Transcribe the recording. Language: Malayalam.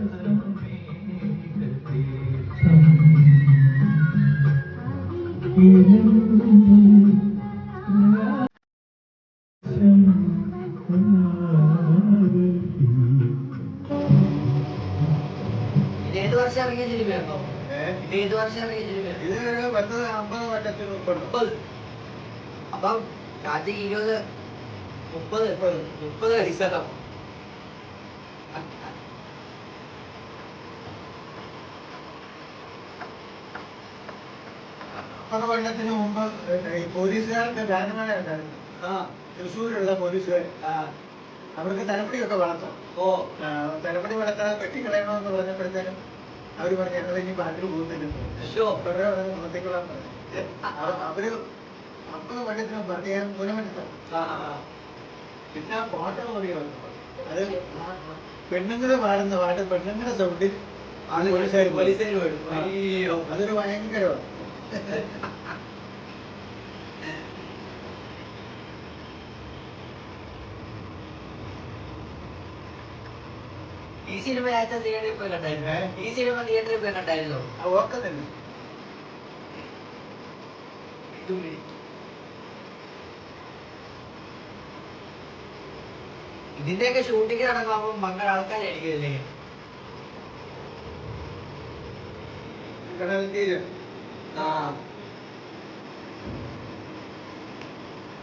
ഏത് വർഷം ഇറങ്ങിയ സിനിമയാണോ? ഏത് വർഷം ഇറങ്ങിയ സിനിമയാണ്? ഇത് 50 കൊല്ലത്തിന് മുമ്പ്. അപ്പം ഷാജിക്ക് 30 വയസ്സാണോ? 50 കൊല്ലത്തിന് മുമ്പ് ഈ പോലീസുകാർക്ക് ഗാനമേള ഉണ്ടായിരുന്നു. തൃശ്ശൂരുള്ള പോലീസുകാർ അവർക്ക് തലപ്പടിയൊക്കെ വളർത്താം. തലപ്പടി വളർത്താതെ വെട്ടിക്കളയണമെന്ന് പറഞ്ഞപ്പോഴത്തേനും അവര് പറഞ്ഞു ഞങ്ങൾ ഇനി പാട്ടിൽ പോകുന്നില്ലെന്ന്. നിർത്തിക്കൊള്ളാൻ പറഞ്ഞു. അവര് 50 കൊല്ലത്തിന് മുമ്പ് ഞാൻ മൂലമെടുത്താണ്. പിന്നെ പാട്ടുകൾ പറയുമായിരുന്നു. അത് പെണ്ണുങ്ങള് പാടുന്ന പാട്ട് പെണ്ണുങ്ങളുടെ സൗണ്ടിൽ പോലീസുകാർ പാടും. അതൊരു ഭയങ്കരമാണ്. ഈ സിനിമ തിയേറ്ററിൽ പോയി കണ്ടായിരുന്നു. ഈ സിനിമ തിയേറ്ററിൽ പോയി കണ്ടായിരുന്നോ? ഓർക്കുന്നില്ല. ഇതിന്റെയൊക്കെ ഷൂട്ടിംഗ് നടക്കുമ്പോ മക്കൾ ആൾക്കാരായിരിക്കുമല്ലേ? കടൽ തീരം.